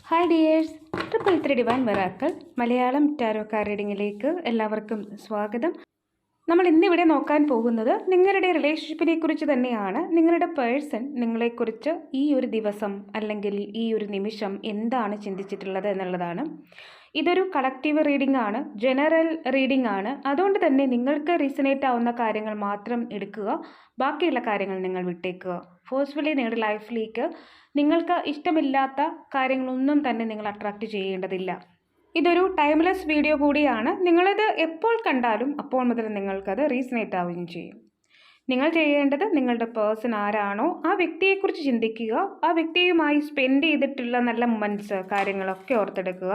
Hi dears, triple three divine വെറാക്കൾ Malayalam tarot card റീഡിങ്ങിലേക്ക് എല്ലാവർക്കും സ്വാഗതം. നമ്മൾ ഇന്നിവിടെ നോക്കാൻ പോകുന്നത് നിങ്ങളുടെ റിലേഷൻഷിപ്പിനെ കുറിച്ച് തന്നെയാണ്. നിങ്ങളുടെ പേഴ്സൺ നിങ്ങളെക്കുറിച്ച് ഈ ഒരു ദിവസം അല്ലെങ്കിൽ ഈ ഒരു നിമിഷം എന്താണ് ചിന്തിച്ചിട്ടുള്ളത് എന്നുള്ളതാണ്. ഇതൊരു കളക്റ്റീവ് റീഡിംഗ് ആണ്, ജനറൽ റീഡിംഗ് ആണ്. അതുകൊണ്ട് തന്നെ നിങ്ങൾക്ക് റീസണേറ്റ് ആവുന്ന കാര്യങ്ങൾ മാത്രം എടുക്കുക, ബാക്കിയുള്ള കാര്യങ്ങൾ നിങ്ങൾ വിട്ടേക്കുക. ഫോഴ്സ്ഫുള്ളി നിങ്ങളുടെ ലൈഫിലേക്ക് നിങ്ങൾക്ക് ഇഷ്ടമില്ലാത്ത കാര്യങ്ങളൊന്നും തന്നെ നിങ്ങൾ അട്രാക്റ്റ് ചെയ്യേണ്ടതില്ല. ഇതൊരു ടൈംലെസ് വീഡിയോ കൂടിയാണ്. നിങ്ങളിത് എപ്പോൾ കണ്ടാലും അപ്പോൾ മുതൽ നിങ്ങൾക്കത് റീസണേറ്റ് ആവുകയും ചെയ്യും. നിങ്ങൾ ചെയ്യേണ്ടത് നിങ്ങളുടെ പേഴ്സൺ ആരാണോ ആ വ്യക്തിയെക്കുറിച്ച് ചിന്തിക്കുക, ആ വ്യക്തിയുമായി സ്പെൻഡ് ചെയ്തിട്ടുള്ള നല്ല മൊമെൻറ്റ്സ് കാര്യങ്ങളൊക്കെ ഓർത്തെടുക്കുക.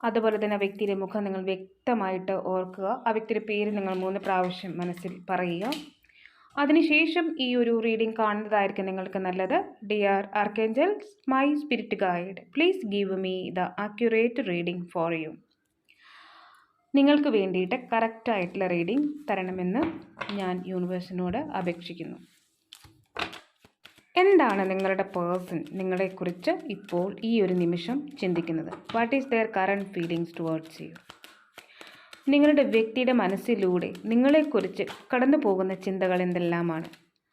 അതുപോലെ തന്നെ ആ വ്യക്തിയുടെ മുഖം നിങ്ങൾ വ്യക്തമായിട്ട് ഓർക്കുക. ആ വ്യക്തിയുടെ പേര് നിങ്ങൾ 3 പ്രാവശ്യം മനസ്സിൽ പറയുക. അതിനുശേഷം ഈ ഒരു റീഡിംഗ് കാണുന്നതായിരിക്കും നിങ്ങൾക്ക് നല്ലത്. Dear archangels, my spirit guide, please give me the accurate reading for you. നിങ്ങൾക്ക് വേണ്ടിയിട്ട് കറക്റ്റായിട്ടുള്ള റീഡിംഗ് തരണമെന്ന് ഞാൻ യൂണിവേഴ്സിനോട് അപേക്ഷിക്കുന്നു. എന്താണ് നിങ്ങളുടെ പേഴ്സൺ നിങ്ങളെക്കുറിച്ച് ഇപ്പോൾ ഈ ഒരു നിമിഷം ചിന്തിക്കുന്നത്? What is their current feelings towards you? നിങ്ങളുടെ വ്യക്തിയുടെ മനസ്സിലൂടെ നിങ്ങളെക്കുറിച്ച് കടന്നു പോകുന്ന ചിന്തകൾ എന്തെല്ലാമാണ്?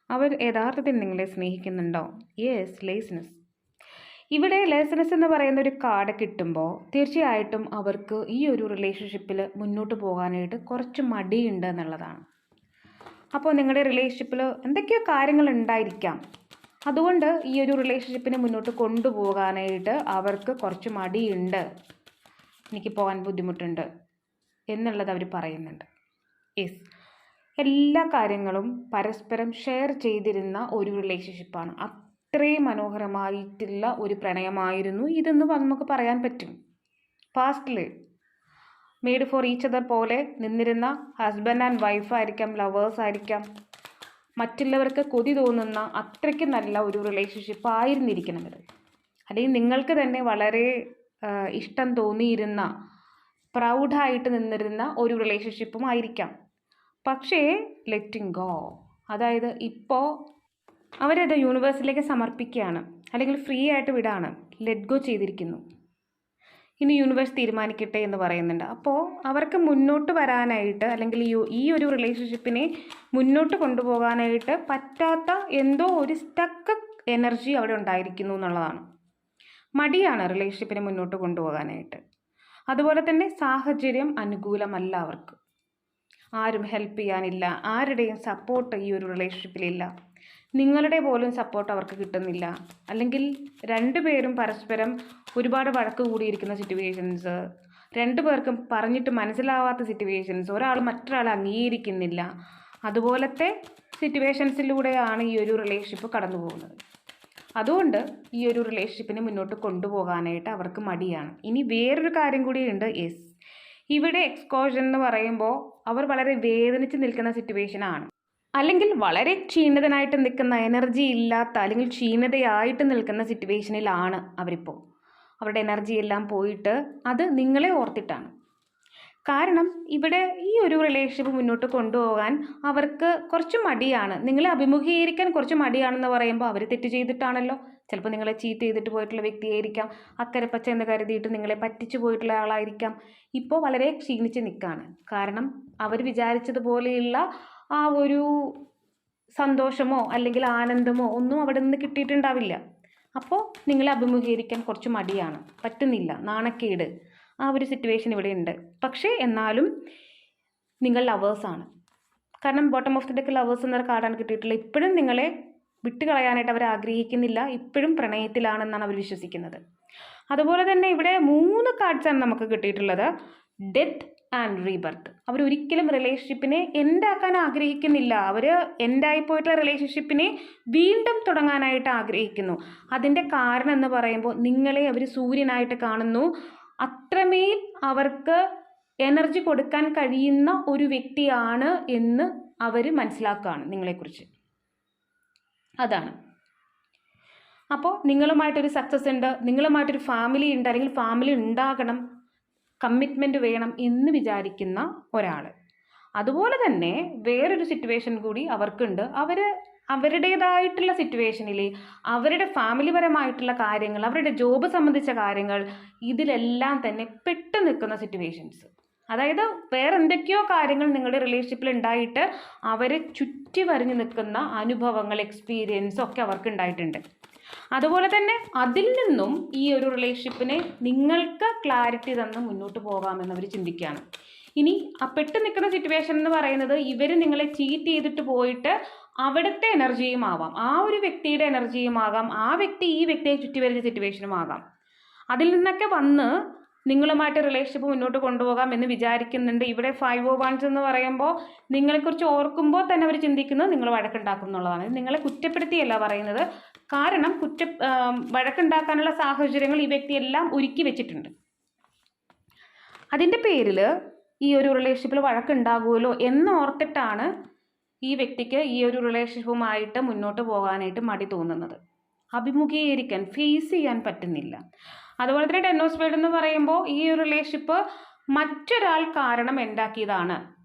അവർ യഥാർത്ഥത്തിൽ നിങ്ങളെ സ്നേഹിക്കുന്നുണ്ടോ? യെസ്, ലേസ്നെസ്. ഇവിടെ ലേസ്നെസ് എന്ന് പറയുന്ന ഒരു കാർഡ് കിട്ടുമ്പോൾ തീർച്ചയായിട്ടും അവർക്ക് ഈ ഒരു റിലേഷൻഷിപ്പിൽ മുന്നോട്ട് പോകാനായിട്ട് കുറച്ച് മടിയുണ്ട് എന്നുള്ളതാണ്. അപ്പോൾ നിങ്ങളുടെ റിലേഷൻഷിപ്പിൽ എന്തൊക്കെയോ കാര്യങ്ങൾ ഉണ്ടായിരിക്കാം. അതുകൊണ്ട് ഈ ഒരു റിലേഷൻഷിപ്പിനെ മുന്നോട്ട് കൊണ്ടുപോകാനായിട്ട് അവർക്ക് കുറച്ച് മടിയുണ്ട്, എനിക്ക് പോകാൻ ബുദ്ധിമുട്ടുണ്ട് എന്നുള്ളത് അവർ പറയുന്നുണ്ട്. യെസ്, എല്ലാ കാര്യങ്ങളും പരസ്പരം ഷെയർ ചെയ്തിരുന്ന ഒരു റിലേഷൻഷിപ്പാണ്. അത്രയും മനോഹരമായിട്ടുള്ള ഒരു പ്രണയമായിരുന്നു ഇതെന്ന് നമുക്ക് പറയാൻ പറ്റും. പാസ്റ്റിൽ മെയ്ഡ് ഫോർ ഈച്ച് അതർ പോലെ നിന്നിരുന്ന ഹസ്ബൻഡ് ആൻഡ് വൈഫായിരിക്കാം, ലവേഴ്സ് ആയിരിക്കാം. മറ്റുള്ളവർക്ക് കൊതി തോന്നുന്ന അത്രയ്ക്ക് നല്ല ഒരു റിലേഷൻഷിപ്പ് ആയിരുന്നിരിക്കണം ഇത്. അല്ലെങ്കിൽ നിങ്ങൾക്ക് തന്നെ വളരെ ഇഷ്ടം തോന്നിയിരുന്ന, പ്രൗഡായിട്ട് നിന്നിരുന്ന ഒരു റിലേഷൻഷിപ്പും ആയിരിക്കാം. പക്ഷേ ലെറ്റിങ് ഗോ, അതായത് ഇപ്പോൾ അവരത് യൂണിവേഴ്സിലേക്ക് സമർപ്പിക്കുകയാണ്, അല്ലെങ്കിൽ ഫ്രീ ആയിട്ട് വിടാണ്, ലെറ്റ് ഗോ ചെയ്തിരിക്കുന്നു. ഇനി യൂണിവേഴ്സ് തീരുമാനിക്കട്ടെ എന്ന് പറയുന്നുണ്ട്. അപ്പോൾ അവർക്ക് മുന്നോട്ട് വരാനായിട്ട് അല്ലെങ്കിൽ ഈ ഒരു റിലേഷൻഷിപ്പിനെ മുന്നോട്ട് കൊണ്ടുപോകാനായിട്ട് പറ്റാത്ത എന്തോ ഒരു സ്റ്റക്ക് എനർജി അവിടെ ഉണ്ടായിരിക്കുന്നു എന്നുള്ളതാണ്. മടിയാണ് റിലേഷൻഷിപ്പിനെ മുന്നോട്ട് കൊണ്ടുപോകാനായിട്ട്. അതുപോലെ തന്നെ സാഹചര്യം അനുകൂലമല്ല അവർക്ക്. ആരും ഹെൽപ്പ് ചെയ്യാനില്ല, ആരുടെയും സപ്പോർട്ട് ഈ ഒരു റിലേഷൻഷിപ്പിലില്ല. നിങ്ങളുടെ പോലും സപ്പോർട്ട് അവർക്ക് കിട്ടുന്നില്ല. അല്ലെങ്കിൽ രണ്ടുപേരും പരസ്പരം ഒരുപാട് വഴക്ക് കൂടിയിരിക്കുന്ന സിറ്റുവേഷൻസ്, രണ്ടുപേർക്കും പറഞ്ഞിട്ട് മനസ്സിലാവാത്ത സിറ്റുവേഷൻസ്, ഒരാൾ മറ്റൊരാളെ അംഗീകരിക്കുന്നില്ല. അതുപോലത്തെ സിറ്റുവേഷൻസിലൂടെയാണ് ഈ ഒരു റിലേഷൻഷിപ്പ് കടന്നു പോകുന്നത്. അതുകൊണ്ട് ഈ ഒരു റിലേഷൻഷിപ്പിനെ മുന്നോട്ട് കൊണ്ടുപോകാനായിട്ട് അവർക്ക് മടിയാണ്. ഇനി വേറൊരു കാര്യം കൂടിയുണ്ട്. യെസ്, ഇവിടെ എക്സ്കോഷൻ എന്ന് പറയുമ്പോൾ അവർ വളരെ വേദനിച്ച് നിൽക്കുന്ന സിറ്റുവേഷനാണ്. അല്ലെങ്കിൽ വളരെ ക്ഷീണിതനായിട്ട് നിൽക്കുന്ന, എനർജി ഇല്ലാത്ത അല്ലെങ്കിൽ ക്ഷീണിതയായിട്ട് നിൽക്കുന്ന സിറ്റുവേഷനിലാണ് അവരിപ്പോൾ. അവരുടെ എനർജി എല്ലാം പോയിട്ട് അത് നിങ്ങളെ ഓർത്തിട്ടാണ്. കാരണം ഇവിടെ ഈ ഒരു റിലേഷൻഷിപ്പ് മുന്നോട്ട് കൊണ്ടുപോകാൻ അവർക്ക് കുറച്ച് മടിയാണ്. നിങ്ങളെ അഭിമുഖീകരിക്കാൻ കുറച്ച് മടിയാണെന്ന് പറയുമ്പോൾ അവർ തെറ്റ് ചെയ്തിട്ടാണല്ലോ. ചിലപ്പോൾ നിങ്ങളെ ചീറ്റ് ചെയ്തിട്ട് പോയിട്ടുള്ള വ്യക്തിയായിരിക്കാം, അക്കരെ പച്ച എന്ന് കരുതിയിട്ട് നിങ്ങളെ പറ്റിച്ചു പോയിട്ടുള്ള ആളായിരിക്കാം. ഇപ്പോൾ വളരെ ക്ഷീണിച്ച് നിൽക്കുകയാണ്. കാരണം അവർ വിചാരിച്ചതുപോലെയുള്ള ആ ഒരു സന്തോഷമോ അല്ലെങ്കിൽ ആനന്ദമോ ഒന്നും അവിടെ നിന്ന് കിട്ടിയിട്ടുണ്ടാവില്ല. അപ്പോൾ നിങ്ങളെ അഭിമുഖീകരിക്കാൻ കുറച്ച് മടിയാണ്, പറ്റുന്നില്ല, നാണക്കേട്, ആ ഒരു സിറ്റുവേഷൻ ഇവിടെ ഉണ്ട്. പക്ഷേ എന്നാലും നിങ്ങൾ ലവേഴ്സാണ്. കാരണം bottom of the deck lovers എന്നൊരു കാർഡാണ് കിട്ടിയിട്ടുള്ളത്. ഇപ്പോഴും നിങ്ങളെ വിട്ടുകളയാനായിട്ട് അവർ ആഗ്രഹിക്കുന്നില്ല, ഇപ്പോഴും പ്രണയത്തിലാണെന്നാണ് അവർ വിശ്വസിക്കുന്നത്. അതുപോലെ തന്നെ ഇവിടെ 3 കാർഡ്സാണ് നമുക്ക് കിട്ടിയിട്ടുള്ളത്. Death and rebirth. അവരൊരിക്കലും റിലേഷൻഷിപ്പിനെ എൻഡാക്കാൻ ആഗ്രഹിക്കുന്നില്ല. അവർ എൻഡായിപ്പോയിട്ടുള്ള റിലേഷൻഷിപ്പിനെ വീണ്ടും തുടങ്ങാനായിട്ട് ആഗ്രഹിക്കുന്നു. അതിൻ്റെ കാരണം എന്ന് പറയുമ്പോൾ നിങ്ങളെ അവർ സൂര്യനായിട്ട് കാണുന്നു. അത്രമേൽ അവർക്ക് എനർജി കൊടുക്കാൻ കഴിയുന്ന ഒരു വ്യക്തിയാണ് എന്ന് അവർ മനസ്സിലാക്കുകയാണ് നിങ്ങളെക്കുറിച്ച്. അതാണ്. അപ്പോൾ നിങ്ങളുമായിട്ടൊരു സക്സസ് ഉണ്ട്, നിങ്ങളുമായിട്ടൊരു ഫാമിലി ഉണ്ട്, അല്ലെങ്കിൽ ഫാമിലി ഉണ്ടാകണം, കമ്മിറ്റ്മെൻറ്റ് വേണം എന്ന് വിചാരിക്കുന്ന ഒരാൾ. അതുപോലെ തന്നെ വേറൊരു സിറ്റുവേഷൻ കൂടി അവർക്കുണ്ട്. അവർ അവരുടേതായിട്ടുള്ള സിറ്റുവേഷനിൽ അവരുടെ ഫാമിലി പരമായിട്ടുള്ള കാര്യങ്ങൾ, അവരുടെ ജോബ് സംബന്ധിച്ച കാര്യങ്ങൾ, ഇതിലെല്ലാം തന്നെ പെട്ടു നിൽക്കുന്ന സിറ്റുവേഷൻസ്. അതായത് വേറെ എന്തൊക്കെയോ കാര്യങ്ങൾ നിങ്ങളുടെ റിലേഷൻഷിപ്പിൽ ഉണ്ടായിട്ട് അവരെ ചുറ്റി വരിഞ്ഞ് നിൽക്കുന്ന അനുഭവങ്ങൾ, എക്സ്പീരിയൻസ് ഒക്കെ അവർക്ക് ഉണ്ടായിട്ടുണ്ട്. അതുപോലെ തന്നെ അതിൽ നിന്നും ഈ ഒരു റിലേഷൻഷിപ്പിനെ നിങ്ങൾക്ക് ക്ലാരിറ്റി തന്ന് മുന്നോട്ട് പോകാമെന്ന് അവർ ചിന്തിക്കുകയാണ്. ഇനി ആ പെട്ട് നിൽക്കുന്ന സിറ്റുവേഷൻ എന്ന് പറയുന്നത് ഇവർ നിങ്ങളെ ചീറ്റ് ചെയ്തിട്ട് പോയിട്ട് അവിടുത്തെ എനർജിയും ആവാം, ആ ഒരു വ്യക്തിയുടെ എനർജിയും ആകാം, ആ വ്യക്തി ഈ വ്യക്തിയെ ചുറ്റി വരുന്ന സിറ്റുവേഷനും ആകാം. അതിൽ നിന്നൊക്കെ വന്ന് നിങ്ങളുമായിട്ട് റിലേഷൻഷിപ്പ് മുന്നോട്ട് കൊണ്ടുപോകാം എന്ന് വിചാരിക്കുന്നുണ്ട്. ഇവിടെ 5 of Wands എന്ന് പറയുമ്പോൾ നിങ്ങളെക്കുറിച്ച് ഓർക്കുമ്പോൾ തന്നെ അവർ ചിന്തിക്കുന്നത് നിങ്ങൾ വഴക്കുണ്ടാക്കും എന്നുള്ളതാണ്. നിങ്ങളെ കുറ്റപ്പെടുത്തിയല്ല പറയുന്നത്, കാരണം വഴക്കുണ്ടാക്കാനുള്ള സാഹചര്യങ്ങൾ ഈ വ്യക്തി എല്ലാം ഒരുക്കി വെച്ചിട്ടുണ്ട്. അതിൻ്റെ പേരിൽ ഈ ഒരു റിലേഷൻഷിപ്പിൽ വഴക്കുണ്ടാകുമല്ലോ എന്നോർത്തിട്ടാണ് ഈ വ്യക്തിക്ക് ഈ ഒരു റിലേഷൻഷിപ്പുമായിട്ട് മുന്നോട്ട് പോകാനായിട്ട് മടി തോന്നുന്നത്. അഭിമുഖീകരിക്കാൻ, ഫേസ് ചെയ്യാൻ പറ്റുന്നില്ല. അതുപോലെ തന്നെ 10 of Swords എന്ന് പറയുമ്പോൾ ഈ ഒരു റിലേഷൻഷിപ്പ് മറ്റൊരാൾ കാരണം ഉണ്ടാക്കിയതാണ്.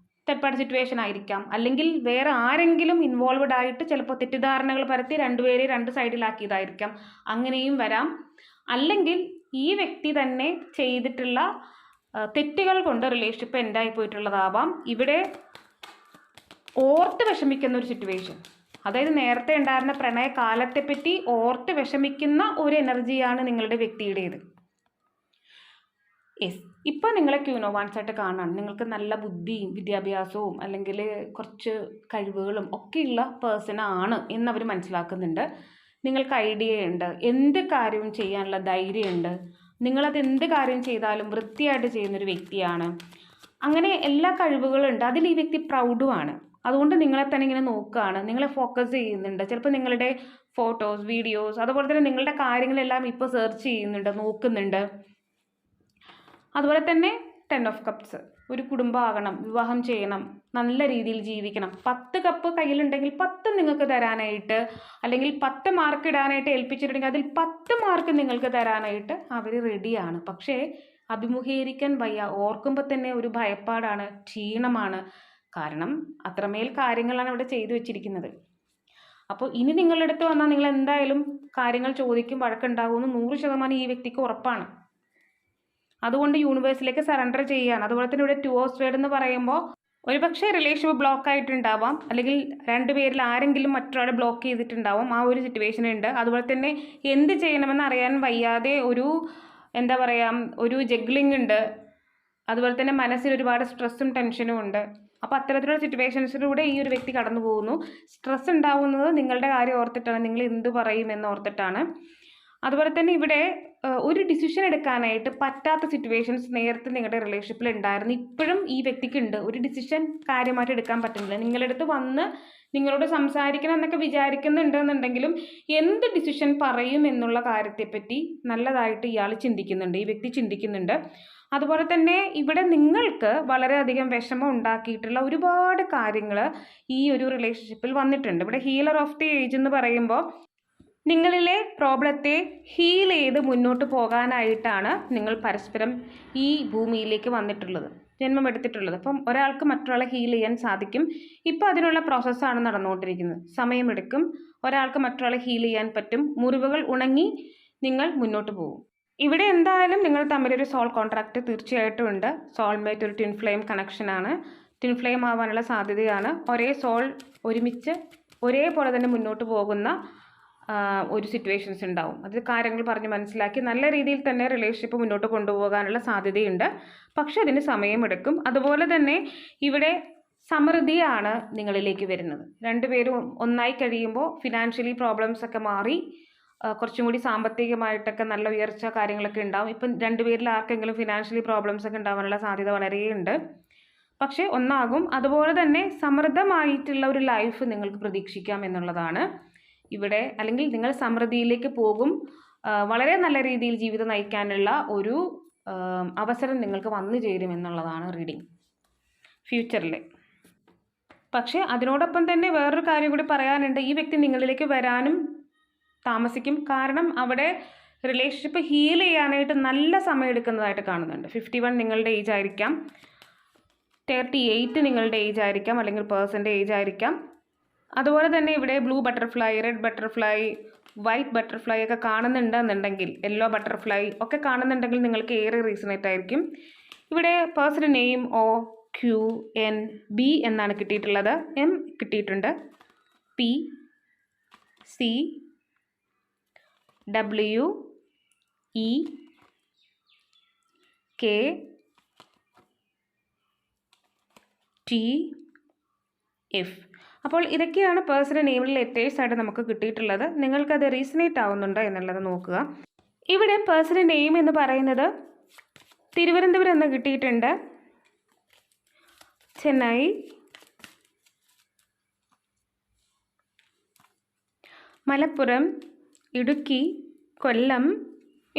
തെറ്റായ സിറ്റുവേഷൻ ആയിരിക്കാം, അല്ലെങ്കിൽ വേറെ ആരെങ്കിലും ഇൻവോൾവഡ് ആയിട്ട് ചിലപ്പോൾ തെറ്റിദ്ധാരണകൾ പരത്തി രണ്ടുപേരെ രണ്ട് സൈഡിലാക്കിയതായിരിക്കാം, അങ്ങനെയും വരാം. അല്ലെങ്കിൽ ഈ വ്യക്തി തന്നെ ചെയ്തിട്ടുള്ള തെറ്റുകൾ കൊണ്ട് റിലേഷൻഷിപ്പ് എൻഡായി പോയിട്ടുള്ളതാവാം. ഇവിടെ ഓർത്ത് വിഷമിക്കുന്ന ഒരു സിറ്റുവേഷൻ, അതായത് നേരത്തെ ഉണ്ടായിരുന്ന പ്രണയകാലത്തെപ്പറ്റി ഓർത്ത് വിഷമിക്കുന്ന ഒരു എനർജിയാണ് നിങ്ങളുടെ വ്യക്തിയുടേത്. യെസ്, ഇപ്പം നിങ്ങളെ ക്യൂൻ ഓഫ് വാൻസ് ആയിട്ട് കാണാൻ നിങ്ങൾക്ക് നല്ല ബുദ്ധിയും വിദ്യാഭ്യാസവും അല്ലെങ്കിൽ കുറച്ച് കഴിവുകളും ഒക്കെയുള്ള പേഴ്സണാണ് എന്നവർ മനസ്സിലാക്കുന്നുണ്ട്. നിങ്ങൾക്ക് ഐഡിയ ഉണ്ട്, എന്ത് കാര്യവും ചെയ്യാനുള്ള ധൈര്യമുണ്ട്, നിങ്ങളത് എന്ത് കാര്യം ചെയ്താലും വൃത്തിയായിട്ട് ചെയ്യുന്നൊരു വ്യക്തിയാണ്. അങ്ങനെ എല്ലാ കഴിവുകളുണ്ട്. അതിൽ ഈ വ്യക്തി പ്രൗഡുമാണ്. അതുകൊണ്ട് നിങ്ങളെ തന്നെ ഇങ്ങനെ നോക്കുകയാണ്, നിങ്ങളെ ഫോക്കസ് ചെയ്യുന്നുണ്ട്. ചിലപ്പോൾ നിങ്ങളുടെ ഫോട്ടോസ്, വീഡിയോസ്, അതുപോലെ തന്നെ നിങ്ങളുടെ കാര്യങ്ങളെല്ലാം ഇപ്പോൾ സെർച്ച് ചെയ്യുന്നുണ്ട്, നോക്കുന്നുണ്ട്. അതുപോലെ തന്നെ 10 of Cups, ഒരു കുടുംബമാകണം, വിവാഹം ചെയ്യണം, നല്ല രീതിയിൽ ജീവിക്കണം. 10 കപ്പ് കയ്യിലുണ്ടെങ്കിൽ 10 നിങ്ങൾക്ക് തരാനായിട്ട്, അല്ലെങ്കിൽ 10 മാർക്ക് ഇടാനായിട്ട് ഏൽപ്പിച്ചിട്ടുണ്ടെങ്കിൽ അതിൽ 10 മാർക്ക് നിങ്ങൾക്ക് തരാനായിട്ട് അവർ റെഡിയാണ്. പക്ഷേ അഭിമുഖീകരിക്കാൻ വയ്യ. ഓർക്കുമ്പോൾ തന്നെ ഒരു ഭയപ്പാടാണ്, ക്ഷീണമാണ്. കാരണം അത്രമേൽ കാര്യങ്ങളാണ് ഇവിടെ ചെയ്തു വെച്ചിരിക്കുന്നത്. അപ്പോൾ ഇനി നിങ്ങളുടെ അടുത്ത് വന്നാൽ നിങ്ങൾ എന്തായാലും കാര്യങ്ങൾ ചോദിക്കും, വഴക്കുണ്ടാകുമെന്ന് 100% ഈ വ്യക്തിക്ക് ഉറപ്പാണ്. അതുകൊണ്ട് യൂണിവേഴ്സിലേക്ക് സറണ്ടർ ചെയ്യുകയാണ്. അതുപോലെ തന്നെ ഇവിടെ 2 of Swords എന്ന് പറയുമ്പോൾ ഒരുപക്ഷെ റിലേഷൻഷിപ്പ് ബ്ലോക്ക് ആയിട്ടുണ്ടാവാം, അല്ലെങ്കിൽ രണ്ടുപേരിൽ ആരെങ്കിലും മറ്റൊരാളെ ബ്ലോക്ക് ചെയ്തിട്ടുണ്ടാവും. ആ ഒരു സിറ്റുവേഷൻ ഉണ്ട്. അതുപോലെ തന്നെ എന്ത് ചെയ്യണമെന്ന് അറിയാൻ വയ്യാതെ ഒരു എന്താ പറയുക, ഒരു ജഗ്ലിംഗ് ഉണ്ട്. അതുപോലെ തന്നെ മനസ്സിൽ ഒരുപാട് സ്ട്രെസ്സും ടെൻഷനും ഉണ്ട്. അപ്പോൾ അത്തരത്തിലുള്ള സിറ്റുവേഷൻസിലൂടെ ഈ ഒരു വ്യക്തി കടന്നു പോകുന്നു. സ്ട്രെസ് ഉണ്ടാവുന്നത് നിങ്ങളുടെ കാര്യം ഓർത്തിട്ടാണ്, നിങ്ങൾ എന്ത് പറയുമെന്ന് ഓർത്തിട്ടാണ്. അതുപോലെ തന്നെ ഇവിടെ ഒരു ഡിസിഷൻ എടുക്കാനായിട്ട് പറ്റാത്ത സിറ്റുവേഷൻസ് നേരത്തെ നിങ്ങളുടെ റിലേഷൻഷിപ്പിൽ ഉണ്ടായിരുന്നു, ഇപ്പോഴും ഈ വ്യക്തിക്കുണ്ട്. ഒരു ഡിസിഷൻ കാര്യമായിട്ട് എടുക്കാൻ പറ്റുന്നില്ല. നിങ്ങളുടെ അടുത്ത് വന്ന് നിങ്ങളോട് സംസാരിക്കണം എന്നൊക്കെ വിചാരിക്കുന്നുണ്ടെന്നുണ്ടെങ്കിലും എന്ത് ഡിസിഷൻ പറയും എന്നുള്ള കാര്യത്തെപ്പറ്റി നല്ലതായിട്ട് ഇയാൾ ചിന്തിക്കുന്നുണ്ട്, ഈ വ്യക്തി ചിന്തിക്കുന്നുണ്ട്. അതുപോലെ തന്നെ ഇവിടെ നിങ്ങൾക്ക് വളരെയധികം വിഷമം ഉണ്ടാക്കിയിട്ടുള്ള ഒരുപാട് കാര്യങ്ങൾ ഈ ഒരു റിലേഷൻഷിപ്പിൽ വന്നിട്ടുണ്ട്. ഇവിടെ ഹീലർ ഓഫ് ദി ഏജ് എന്ന് പറയുമ്പോൾ നിങ്ങളിലെ പ്രോബ്ലത്തെ ഹീൽ ചെയ്ത് മുന്നോട്ട് പോകാനായിട്ടാണ് നിങ്ങൾ പരസ്പരം ഈ ഭൂമിയിലേക്ക് വന്നിട്ടുള്ളത്, ജന്മമെടുത്തിട്ടുള്ളത്. അപ്പം ഒരാൾക്ക് മറ്റൊരാളെ ഹീൽ ചെയ്യാൻ സാധിക്കും. ഇപ്പോൾ അതിനുള്ള പ്രോസസ്സാണ് നടന്നുകൊണ്ടിരിക്കുന്നത്. സമയമെടുക്കും. ഒരാൾക്ക് മറ്റൊരാളെ ഹീൽ ചെയ്യാൻ പറ്റും. മുറിവുകൾ ഉണങ്ങി നിങ്ങൾ മുന്നോട്ട് പോകും. ഇവിടെ എന്തായാലും നിങ്ങൾ തമ്മിലൊരു സോൾ കോൺട്രാക്റ്റ് തീർച്ചയായിട്ടും ഉണ്ട്. സോൾമേറ്റ് ഒരു ട്വിൻ ഫ്ലെയിം കണക്ഷനാണ്. ട്വിൻ ഫ്ലെയിം ആവാനുള്ള സാധ്യതയാണ്. ഒരേ സോൾ ഒരുമിച്ച് ഒരേപോലെ തന്നെ മുന്നോട്ട് പോകുന്ന ഒരു സിറ്റുവേഷൻസ് ഉണ്ടാവും. അത് കാര്യങ്ങൾ പറഞ്ഞ് മനസ്സിലാക്കി നല്ല രീതിയിൽ തന്നെ റിലേഷൻഷിപ്പ് മുന്നോട്ട് കൊണ്ടുപോകാനുള്ള സാധ്യതയുണ്ട്. പക്ഷെ അതിന് സമയമെടുക്കും. അതുപോലെ തന്നെ ഇവിടെ സമൃദ്ധിയാണ് നിങ്ങളിലേക്ക് വരുന്നത്. രണ്ടുപേരും ഒന്നായി കഴിയുമ്പോൾ ഫിനാൻഷ്യലി പ്രോബ്ലംസ് ഒക്കെ മാറി കുറച്ചും കൂടി സാമ്പത്തികമായിട്ടൊക്കെ നല്ല ഉയർച്ച കാര്യങ്ങളൊക്കെ ഉണ്ടാവും. ഇപ്പം രണ്ടുപേരിൽ ആർക്കെങ്കിലും ഫിനാൻഷ്യലി പ്രോബ്ലംസ് ഒക്കെ ഉണ്ടാവാനുള്ള സാധ്യത വളരെയുണ്ട്. പക്ഷേ ഒന്നാകും. അതുപോലെ തന്നെ സമൃദ്ധമായിട്ടുള്ള ഒരു ലൈഫ് നിങ്ങൾക്ക് പ്രതീക്ഷിക്കാം എന്നുള്ളതാണ് ഇവിടെ. അല്ലെങ്കിൽ നിങ്ങൾ സമൃദ്ധിയിലേക്ക് പോകും. വളരെ നല്ല രീതിയിൽ ജീവിതം നയിക്കാനുള്ള ഒരു അവസരം നിങ്ങൾക്ക് വന്നു ചേരും എന്നുള്ളതാണ് റീഡിങ് ഫ്യൂച്ചറിൽ. പക്ഷേ അതിനോടൊപ്പം തന്നെ വേറൊരു കാര്യം കൂടി പറയാനുണ്ട്. ഈ വ്യക്തി നിങ്ങളിലേക്ക് വരാനും താമസിക്കും. കാരണം അവിടെ റിലേഷൻഷിപ്പ് ഹീൽ ചെയ്യാനായിട്ട് നല്ല സമയം എടുക്കുന്നതായിട്ട് കാണുന്നുണ്ട്. 51 നിങ്ങളുടെ ഏജ് ആയിരിക്കാം, 38 നിങ്ങളുടെ ഏജ് ആയിരിക്കാം, അല്ലെങ്കിൽ പേഴ്സൻ്റെ ഏജ് ആയിരിക്കാം. അതുപോലെ തന്നെ ഇവിടെ blue butterfly, red butterfly, white butterfly ഒക്കെ കാണുന്നുണ്ടെന്നുണ്ടെങ്കിൽ, യെല്ലോ ബട്ടർഫ്ലൈ ഒക്കെ കാണുന്നുണ്ടെങ്കിൽ നിങ്ങൾക്ക് ഏറെ റീസണേറ്റ് ആയിരിക്കും. ഇവിടെ പേഴ്സൺ നെയിം OQNB എന്നാണ് കിട്ടിയിട്ടുള്ളത്. M കിട്ടിയിട്ടുണ്ട്. PCWEKTF. അപ്പോൾ ഇതൊക്കെയാണ് പേഴ്സൺ നെയിമിൽ ലെറ്റേഴ്സ് ആയിട്ട് നമുക്ക് കിട്ടിയിട്ടുള്ളത്. നിങ്ങൾക്കത് റീസണേറ്റ് ആവുന്നുണ്ടോ എന്നുള്ളത് നോക്കുക. ഇവിടെ പേഴ്സൺ നെയിം എന്ന് പറയുന്നത് തിരുവനന്തപുരം എന്ന് കിട്ടിയിട്ടുണ്ട്, ചെന്നൈ, മലപ്പുറം, ഇടുക്കി, കൊല്ലം,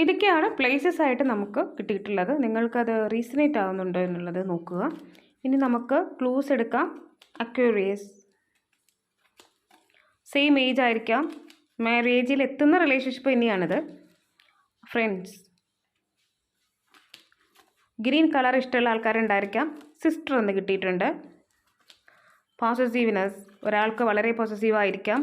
ഇതൊക്കെയാണ് പ്ലേസസ് ആയിട്ട് നമുക്ക് കിട്ടിയിട്ടുള്ളത്. നിങ്ങൾക്കത് റീസണേറ്റ് ആവുന്നുണ്ടോ എന്നുള്ളത് നോക്കുക. ഇനി നമുക്ക് ക്ലൂസ് എടുക്കാം. അക്വേറിയസ്, സെയിം ഏജ് ആയിരിക്കാം, മാരേജിൽ എത്തുന്ന റിലേഷൻഷിപ്പ് തന്നെയാണിത്. ഫ്രണ്ട്സ്, ഗ്രീൻ കളർ ഇഷ്ടമുള്ള ആൾക്കാരുണ്ടായിരിക്കാം. സിസ്റ്റർ എന്ന് കിട്ടിയിട്ടുണ്ട്. പോസസീവ്നെസ്, ഒരാൾക്ക് വളരെ പോസസീവ് ആയിരിക്കാം.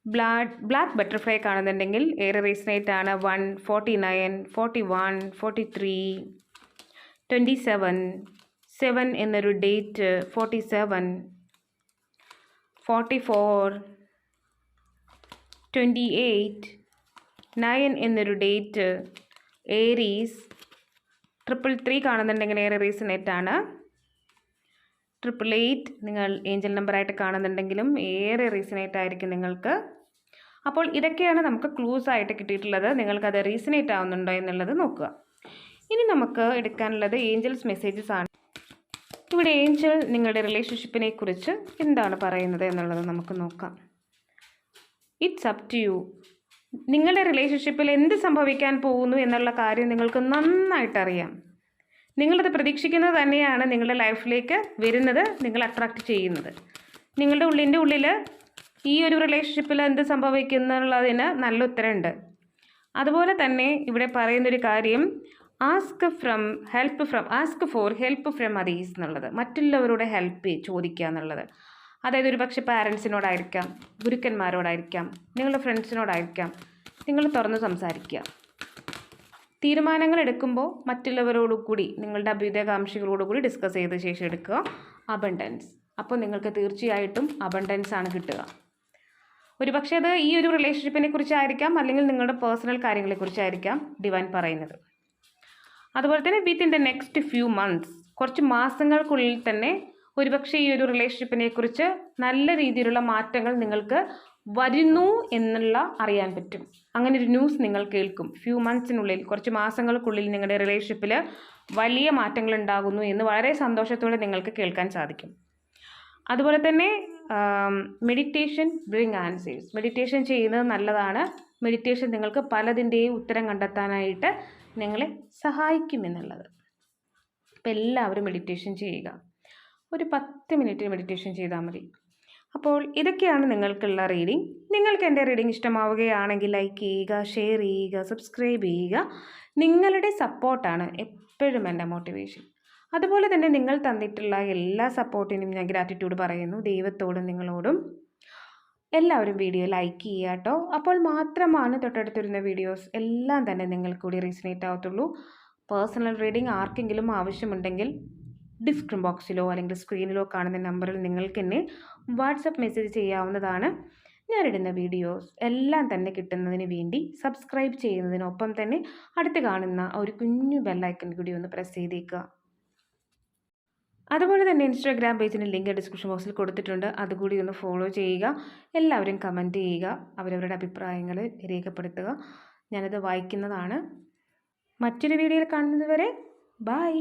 ബ്ലാക്ക് ബട്ടർഫ്ലൈ കാണുന്നുണ്ടെങ്കിൽ ഏറെ റീസണേറ്റ് ആണ്. 1, 49, 41, 43, 27, 7 എന്നൊരു ഡേറ്റ്, 47, 44, 28, 9 എന്നൊരു ഡേറ്റ്, ഏരീസ്. 333 കാണുന്നുണ്ടെങ്കിൽ ഏറെ റീസണേറ്റ് ആണ്. 888 നിങ്ങൾ ഏഞ്ചൽ നമ്പറായിട്ട് കാണുന്നുണ്ടെങ്കിലും ഏറെ റീസണേറ്റ് ആയിരിക്കും നിങ്ങൾക്ക്. അപ്പോൾ ഇതൊക്കെയാണ് നമുക്ക് ക്ലൂസ് ആയിട്ട് കിട്ടിയിട്ടുള്ളത്. നിങ്ങൾക്കത് റീസണേറ്റ് ആവുന്നുണ്ടോ എന്നുള്ളത് നോക്കുക. ഇനി നമുക്ക് എടുക്കാനുള്ളത് ഏഞ്ചൽസ് മെസ്സേജസ് ആണ്. ഇവിടെ ഏഞ്ചൽ നിങ്ങളുടെ റിലേഷൻഷിപ്പിനെ കുറിച്ച് എന്താണ് പറയുന്നത് എന്നുള്ളത് നമുക്ക് നോക്കാം. It's up to you. നിങ്ങളുടെ റിലേഷൻഷിപ്പിൽ എന്ത് സംഭവിക്കാൻ പോകുന്നു എന്നുള്ള കാര്യം നിങ്ങൾക്ക് നന്നായിട്ട് അറിയാം. നിങ്ങളത് പ്രതീക്ഷിക്കുന്നത് തന്നെയാണ് നിങ്ങളുടെ ലൈഫിലേക്ക് വരുന്നത്, നിങ്ങൾ അട്രാക്റ്റ് ചെയ്യുന്നത്. നിങ്ങളുടെ ഉള്ളിൽ ഈ ഒരു റിലേഷൻഷിപ്പിൽ എന്ത് സംഭവിക്കുന്നുള്ളതിന് നല്ല ഉത്തരമുണ്ട്. അതുപോലെ തന്നെ ഇവിടെ പറയുന്നൊരു കാര്യം, ask for help from others എന്നുള്ളത്. മറ്റുള്ളവരുടെ ഹെൽപ്പ് ചോദിക്കുക എന്നുള്ളത്. അതായത് ഒരു പക്ഷേ പാരൻസിനോടായിരിക്കാം, ഗുരുക്കന്മാരോടായിരിക്കാം, നിങ്ങളുടെ ഫ്രണ്ട്സിനോടായിരിക്കാം. നിങ്ങൾ തുറന്ന് സംസാരിക്കുക. തീരുമാനങ്ങൾ എടുക്കുമ്പോൾ മറ്റുള്ളവരോടുകൂടി, നിങ്ങളുടെ അഭ്യുദയകാംക്ഷികളോടുകൂടി ഡിസ്കസ് ചെയ്ത ശേഷം എടുക്കുക. അബണ്ടൻസ്, അപ്പോൾ നിങ്ങൾക്ക് തീർച്ചയായിട്ടും അബണ്ടൻസ് ആണ് കിട്ടുക. ഒരു പക്ഷേ അത് ഈ ഒരു റിലേഷൻഷിപ്പിനെ കുറിച്ചായിരിക്കാം, അല്ലെങ്കിൽ നിങ്ങളുടെ പേഴ്സണൽ കാര്യങ്ങളെക്കുറിച്ചായിരിക്കാം ഡിവൈൻ പറയുന്നത്. അതുപോലെ തന്നെ within the next few months, കുറച്ച് മാസങ്ങൾക്കുള്ളിൽ തന്നെ ഒരുപക്ഷെ ഈ ഒരു റിലേഷൻഷിപ്പിനെ കുറിച്ച് നല്ല രീതിയിലുള്ള മാറ്റങ്ങൾ നിങ്ങൾക്ക് വരുന്നു എന്നുള്ള അറിയാൻ പറ്റും. അങ്ങനെ ഒരു ന്യൂസ് നിങ്ങൾ കേൾക്കും. ഫ്യൂ മന്ത്സിനുള്ളിൽ, കുറച്ച് മാസങ്ങൾക്കുള്ളിൽ നിങ്ങളുടെ റിലേഷൻഷിപ്പിൽ വലിയ മാറ്റങ്ങൾ ഉണ്ടാകുന്നു എന്ന് വളരെ സന്തോഷത്തോടെ നിങ്ങൾക്ക് കേൾക്കാൻ സാധിക്കും. അതുപോലെ തന്നെ മെഡിറ്റേഷൻ ബ്രിങ് ആൻസേഴ്സ്. മെഡിറ്റേഷൻ ചെയ്യുന്നത് നല്ലതാണ്. മെഡിറ്റേഷൻ നിങ്ങൾക്ക് പലതിൻ്റെയും ഉത്തരം കണ്ടെത്താനായിട്ട് നിങ്ങളെ സഹായിക്കുമെന്നുള്ളത്. അപ്പോൾ എല്ലാവരും മെഡിറ്റേഷൻ ചെയ്യുക. ഒരു 10 മിനിറ്റ് മെഡിറ്റേഷൻ ചെയ്താൽ മതി. അപ്പോൾ ഇതൊക്കെയാണ് നിങ്ങൾക്കുള്ള റീഡിംഗ്. നിങ്ങൾക്ക് എൻ്റെ റീഡിംഗ് ഇഷ്ടമാവുകയാണെങ്കിൽ ലൈക്ക് ചെയ്യുക, ഷെയർ ചെയ്യുക, സബ്സ്ക്രൈബ് ചെയ്യുക. നിങ്ങളുടെ സപ്പോർട്ടാണ് എപ്പോഴും എൻ്റെ മോട്ടിവേഷൻ. അതുപോലെ തന്നെ നിങ്ങൾ തന്നിട്ടുള്ള എല്ലാ സപ്പോർട്ടിനും ഞാൻ ഗ്രാറ്റിറ്റ്യൂഡ് പറയുന്നു, ദൈവത്തോടും നിങ്ങളോടും. എല്ലാവരും വീഡിയോ ലൈക്ക് ചെയ്യുക കേട്ടോ. അപ്പോൾ മാത്രമാണ് തൊട്ടടുത്തിരുന്ന വീഡിയോസ് എല്ലാം തന്നെ നിങ്ങൾക്ക് കൂടി റീസണേറ്റ് ആവത്തുള്ളൂ. പേഴ്സണൽ റീഡിംഗ് ആർക്കെങ്കിലും ആവശ്യമുണ്ടെങ്കിൽ ഡിസ്ക്രിപ്ഷൻ ബോക്സിലോ അല്ലെങ്കിൽ സ്ക്രീനിലോ കാണുന്ന നമ്പറിൽ നിങ്ങൾക്ക് എന്നെ വാട്സപ്പ് മെസ്സേജ് ചെയ്യാവുന്നതാണ്. ഞാനിടുന്ന വീഡിയോസ് എല്ലാം തന്നെ കിട്ടുന്നതിന് വേണ്ടി സബ്സ്ക്രൈബ് ചെയ്യുന്നതിനൊപ്പം തന്നെ അടുത്ത് കാണുന്ന ഒരു കുഞ്ഞു ബെല്ലൈക്കൺ കൂടി ഒന്ന് പ്രസ് ചെയ്തേക്കുക. അതുപോലെ തന്നെ ഇൻസ്റ്റാഗ്രാം പേജിന് ലിങ്ക് ഡിസ്ക്രിപ്ഷൻ ബോക്സിൽ കൊടുത്തിട്ടുണ്ട്. അതുകൂടി ഒന്ന് ഫോളോ ചെയ്യുക. എല്ലാവരും കമൻറ്റ് ചെയ്യുക, അവരവരുടെ അഭിപ്രായങ്ങൾ രേഖപ്പെടുത്തുക. ഞാനത് വായിക്കുന്നതാണ്. മറ്റൊരു വീഡിയോയിൽ കാണുന്നത് വരെ ബൈ.